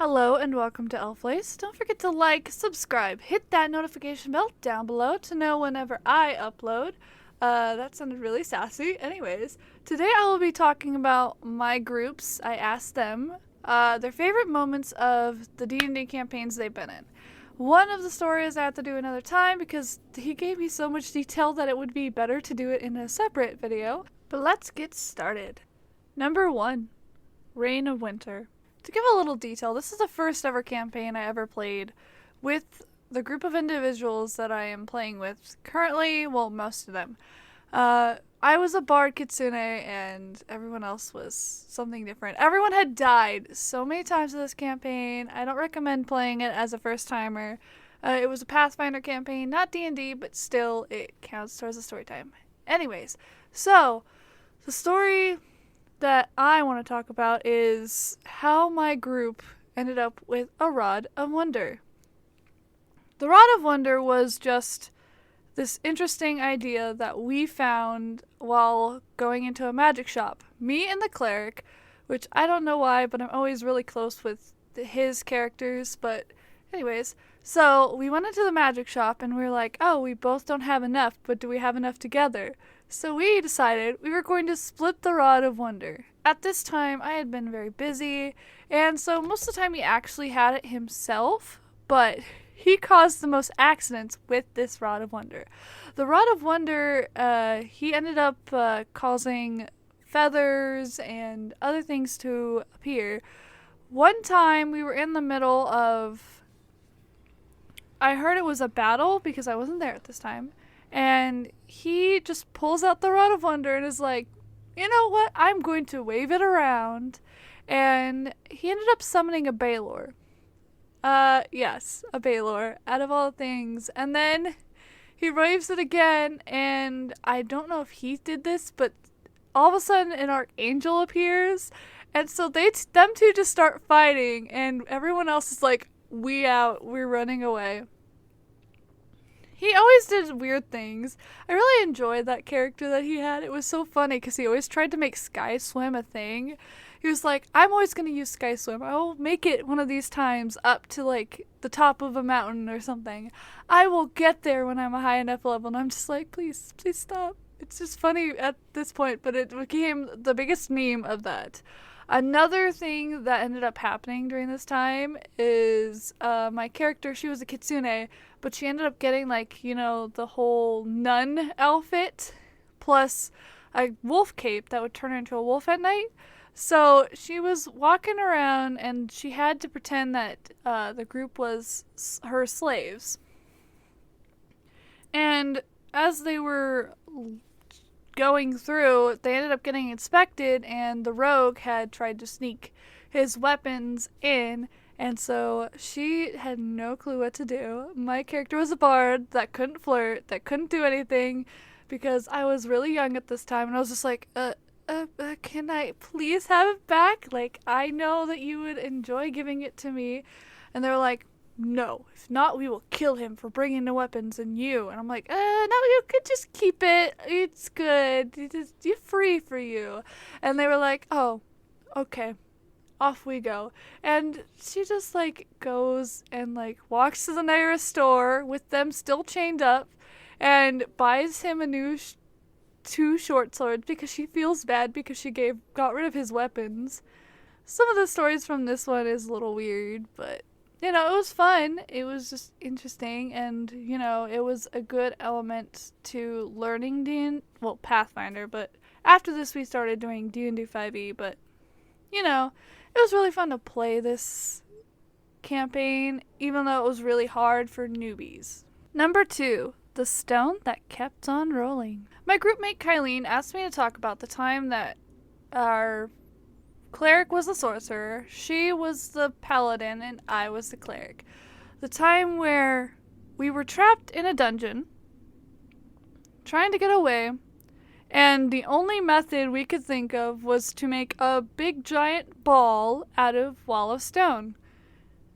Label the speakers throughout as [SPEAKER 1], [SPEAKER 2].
[SPEAKER 1] Hello and welcome to Elflace. Don't forget to like, subscribe, hit that notification bell down below to know whenever I upload. That sounded really sassy. Anyways, today I will be talking about my groups. I asked them their favorite moments of the D&D campaigns they've been in. One of the stories I have to do another time because he gave me so much detail that it would be better to do it in a separate video. But let's get started. Number 1, Reign of Winter. To give a little detail, this is the first ever campaign I ever played with the group of individuals that I am playing with currently, well, most of them. I was a bard kitsune and everyone else was something different. Everyone had died so many times in this campaign. I don't recommend playing it as a first timer. It was a Pathfinder campaign, not D&D, but still it counts towards the story time. Anyways, so the story that I want to talk about is how my group ended up with a Rod of Wonder. The Rod of Wonder was just this interesting idea that we found while going into a magic shop. Me and the cleric, which I don't know why, but I'm always really close with his characters, but anyways, so we went into the magic shop and we were like, oh, we both don't have enough, but do we have enough together? So we decided we were going to split the Rod of Wonder. At this time, I had been very busy, and so most of the time he actually had it himself, but he caused the most accidents with this Rod of Wonder. The Rod of Wonder, he ended up causing feathers and other things to appear. One time we were in the middle of, I heard it was a battle because I wasn't there at this time. And he just pulls out the Rod of Wonder and is like, you know what? I'm going to wave it around. And he ended up summoning a Baylor. Yes, a Baylor, out of all things. And then he waves it again, and I don't know if he did this, but all of a sudden an archangel appears. And so them two just start fighting, and everyone else is like, we out, we're running away. He always did weird things. I really enjoyed that character that he had. It was so funny because he always tried to make Sky Swim a thing. He was like, I'm always going to use Sky Swim. I will make it one of these times up to like the top of a mountain or something. I will get there when I'm a high enough level. And I'm just like, please stop. It's just funny at this point, but it became the biggest meme of that. Another thing that ended up happening during this time is my character, she was a kitsune, but she ended up getting like, you know, the whole nun outfit plus a wolf cape that would turn her into a wolf at night. So she was walking around and she had to pretend that the group was her slaves. And as they were going through, they ended up getting inspected, and the rogue had tried to sneak his weapons in, and so she had no clue what to do. My character was a bard that couldn't flirt, that couldn't do anything, because I was really young at this time, and I was just like, can I please have it back? Like, I know that you would enjoy giving it to me. And they were like, no, if not, we will kill him for bringing the weapons and you. And I'm like, no, you could just keep it. It's good. It's free for you. And they were like, oh, okay, off we go. And she just like goes and like walks to the nearest store with them still chained up and buys him a new two short swords because she feels bad because she got rid of his weapons. Some of the stories from this one is a little weird, but you know, it was fun. It was just interesting, and, you know, it was a good element to learning Pathfinder, but after this we started doing D&D 5e, but, you know, it was really fun to play this campaign, even though it was really hard for newbies. Number 2, the stone that kept on rolling. My groupmate Kylene asked me to talk about the time that our cleric was the sorcerer, she was the paladin, and I was the cleric. The time where we were trapped in a dungeon, trying to get away, and the only method we could think of was to make a big giant ball out of wall of stone.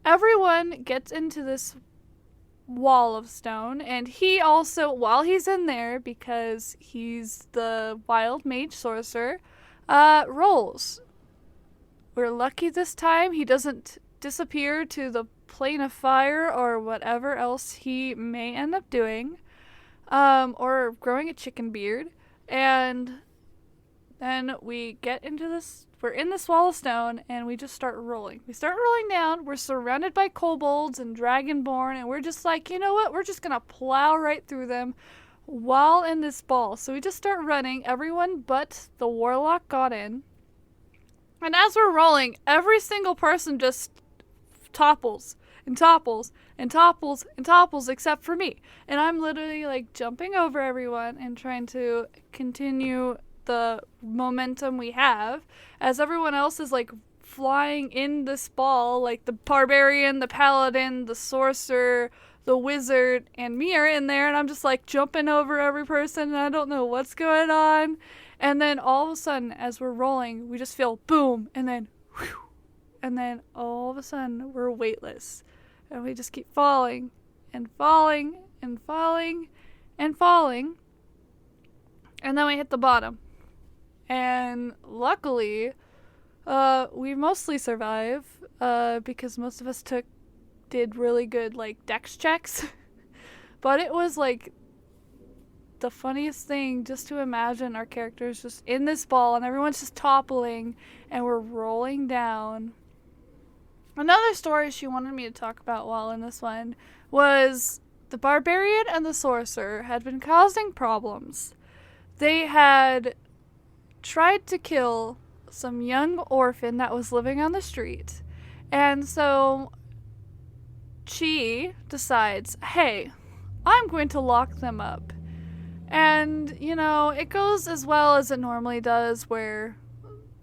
[SPEAKER 1] Everyone gets into this wall of stone, and he also, while he's in there, because he's the wild mage sorcerer, rolls. We're lucky this time he doesn't disappear to the plane of fire or whatever else he may end up doing, or growing a chicken beard. And then we get into this, we're in this wall of stone, and we just start rolling. We start rolling down, we're surrounded by kobolds and dragonborn, and we're just like, you know what, we're just gonna plow right through them while in this ball. So we just start running, everyone but the warlock got in. And as we're rolling, every single person just topples and topples and topples and topples except for me. And I'm literally like jumping over everyone and trying to continue the momentum we have as everyone else is like flying in this ball, like the barbarian, the paladin, the sorcerer, the wizard, and me are in there, and I'm just like jumping over every person, and I don't know what's going on. And then all of a sudden, as we're rolling, we just feel boom, and then whew, and then all of a sudden we're weightless, and we just keep falling and falling and falling and falling, and then we hit the bottom. And luckily, we mostly survive, because most of us did really good, like, dex checks. But it was, like, the funniest thing just to imagine our characters just in this ball, and everyone's just toppling, and we're rolling down. Another story she wanted me to talk about while in this one was the barbarian and the sorcerer had been causing problems. They had tried to kill some young orphan that was living on the street. And so she decides, hey, I'm going to lock them up. And, you know, it goes as well as it normally does, where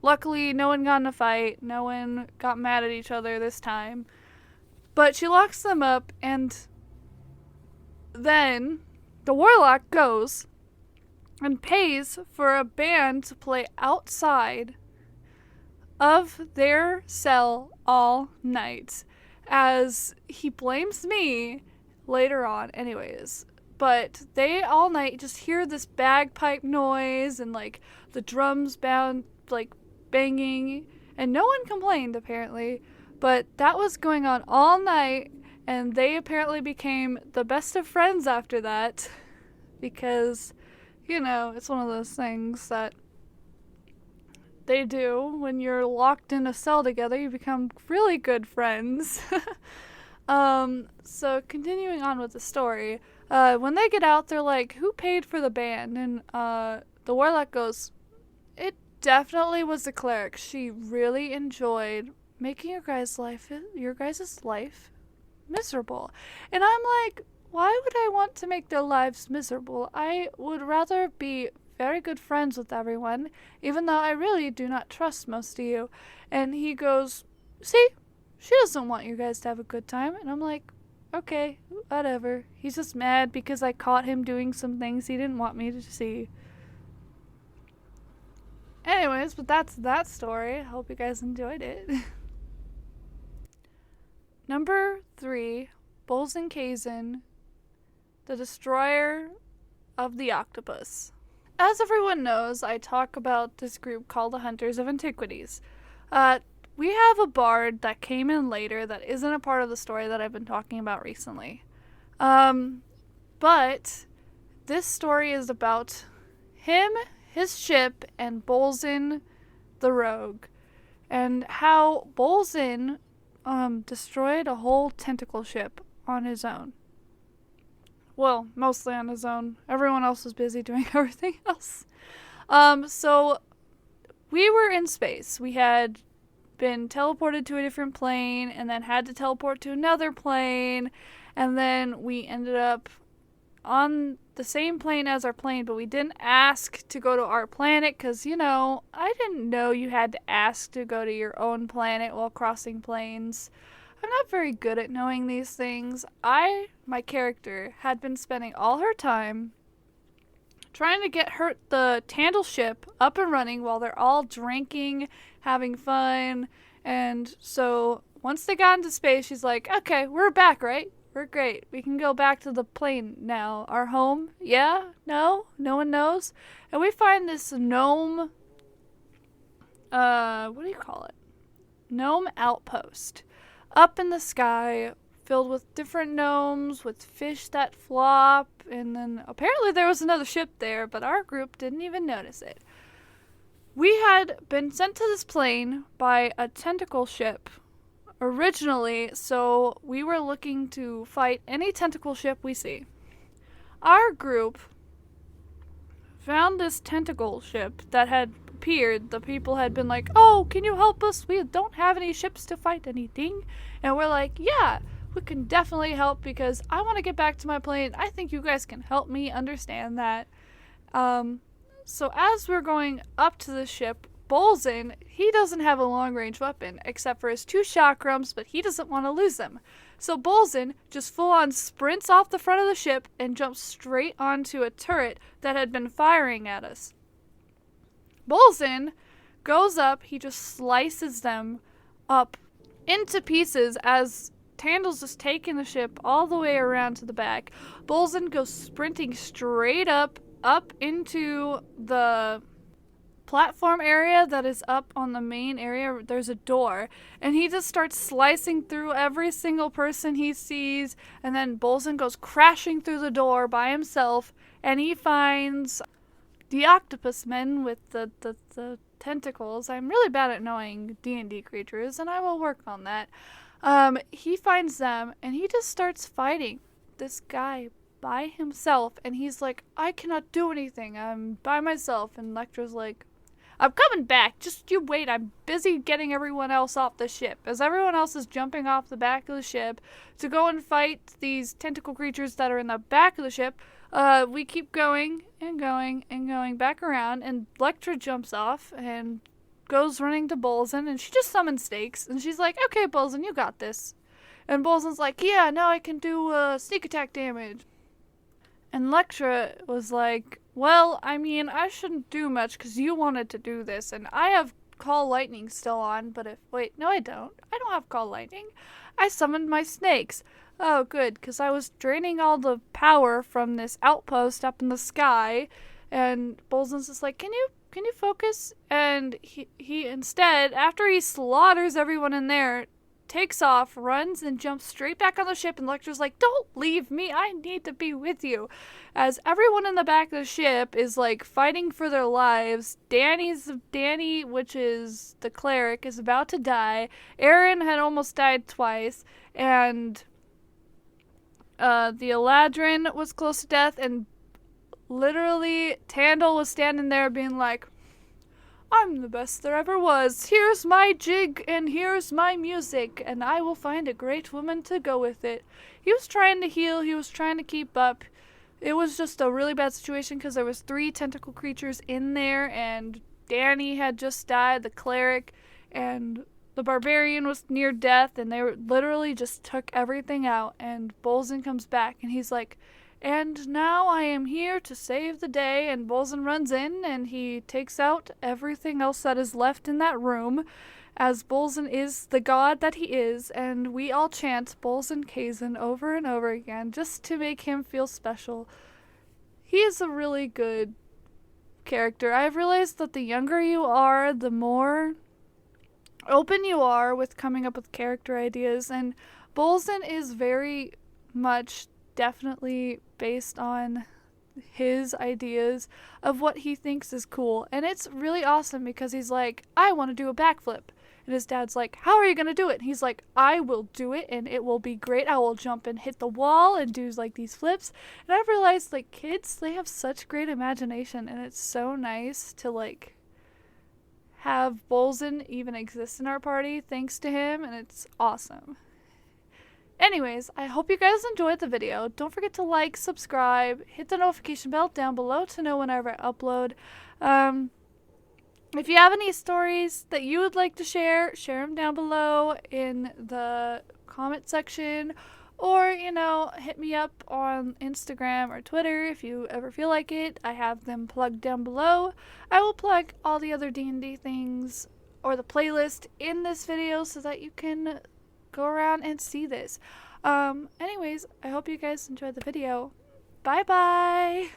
[SPEAKER 1] luckily no one got in a fight, no one got mad at each other this time. But she locks them up, and then the warlock goes and pays for a band to play outside of their cell all night, as he blames me later on anyways. But they all night just hear this bagpipe noise and like the drums banging, and no one complained apparently, but that was going on all night, and they apparently became the best of friends after that, because, you know, it's one of those things that they do when you're locked in a cell together. You become really good friends. So continuing on with the story, when they get out, they're like, who paid for the band? And the warlock goes, it definitely was the cleric. She really enjoyed making your guys' life miserable. And I'm like, why would I want to make their lives miserable? I would rather be very good friends with everyone, even though I really do not trust most of you. And he goes, see, she doesn't want you guys to have a good time. And I'm like, okay, whatever. He's just mad because I caught him doing some things he didn't want me to see. Anyways, but that's that story. Hope you guys enjoyed it. Number 3, Bulzin Kazin, the destroyer of the octopus. As everyone knows, I talk about this group called the Hunters of Antiquities. We have a bard that came in later that isn't a part of the story that I've been talking about recently. But this story is about him, his ship, and Bulzin the rogue, and how Bulzin destroyed a whole tentacle ship on his own. Well, mostly on his own. Everyone else was busy doing everything else. So we were in space. We had been teleported to a different plane and then had to teleport to another plane, and then we ended up on the same plane as our plane, but we didn't ask to go to our planet because, you know, I didn't know you had to ask to go to your own planet while crossing planes. I'm not very good at knowing these things. My character, had been spending all her time trying to get the Tandle ship up and running while they're all drinking, having fun. And so once they got into space, she's like, okay, we're back, right? We're great. We can go back to the plane now. Our home? Yeah? No? No one knows? And we find this gnome, what do you call it? Gnome outpost. up in the sky, filled with different gnomes, with fish that flop, and then apparently there was another ship there, but our group didn't even notice it. We had been sent to this plane by a tentacle ship originally, so we were looking to fight any tentacle ship we see. Our group found this tentacle ship that had appeared. The people had been like, "Oh, can you help us? We don't have any ships to fight anything." And we're like, "Yeah, we can definitely help because I want to get back to my plane. I think you guys can help me understand that." So as we're going up to the ship, Bulzin, he doesn't have a long-range weapon except for his 2 chakrams, but he doesn't want to lose them. So Bulzin just full-on sprints off the front of the ship and jumps straight onto a turret that had been firing at us. Bulzin goes up, he just slices them up into pieces as Tandal's just taking the ship all the way around to the back. Bulzin goes sprinting straight up into the platform area that is up on the main area. There's a door, and he just starts slicing through every single person he sees, and then Bulzin goes crashing through the door by himself, and he finds the octopus men with the tentacles. I'm really bad at knowing D&D creatures, and I will work on that. He finds them, and he just starts fighting this guy by himself, and he's like, "I cannot do anything, I'm by myself." And Lectra's like, "I'm coming back, just you wait, I'm busy getting everyone else off the ship." As everyone else is jumping off the back of the ship to go and fight these tentacle creatures that are in the back of the ship, we keep going and going and going back around, and Lectra jumps off and goes running to Bulzin, and she just summons stakes, and she's like, "Okay, Bulzin, you got this." And Bulzin's like, "Yeah, now I can do sneak attack damage." And Lectra was like, "Well, I mean, I shouldn't do much because you wanted to do this, and I have Call Lightning still on, but wait, no I don't. I don't have Call Lightning. I summoned my snakes." "Oh, good, because I was draining all the power from this outpost up in the sky." And Bulzin's just like, can you focus?" And he instead, after he slaughters everyone in there, takes off, runs, and jumps straight back on the ship, and Lectra's like, "Don't leave me, I need to be with you." As everyone in the back of the ship is like fighting for their lives, Danny, which is the cleric, is about to die. Aaron had almost died twice, and the Eladrin was close to death, and literally Tandal was standing there being like, "I'm the best there ever was. Here's my jig and here's my music, and I will find a great woman to go with it." He was trying to heal. He was trying to keep up. It was just a really bad situation because there was 3 tentacle creatures in there, and Danny had just died, the cleric, and the barbarian was near death, and they literally just took everything out. And Bulzin comes back, and he's like, "And now I am here to save the day." And Bulzin runs in, and he takes out everything else that is left in that room, as Bulzin is the god that he is, and we all chant Bulzin Kazin over and over again just to make him feel special. He is a really good character. I've realized that the younger you are, the more open you are with coming up with character ideas, and Bulzin is very much definitely based on his ideas of what he thinks is cool. And it's really awesome because he's like, "I want to do a backflip." And his dad's like, "How are you going to do it?" And he's like, "I will do it and it will be great. I will jump and hit the wall and do like these flips." And I've realized like kids, they have such great imagination, and it's so nice to like have Bulzin even exist in our party thanks to him, and it's awesome. Anyways, I hope you guys enjoyed the video. Don't forget to like, subscribe, hit the notification bell down below to know whenever I upload. If you have any stories that you would like to share them down below in the comment section. Or, hit me up on Instagram or Twitter if you ever feel like it. I have them plugged down below. I will plug all the other D&D things or the playlist in this video so that you can go around and see this. Anyways, I hope you guys enjoyed the video. Bye bye!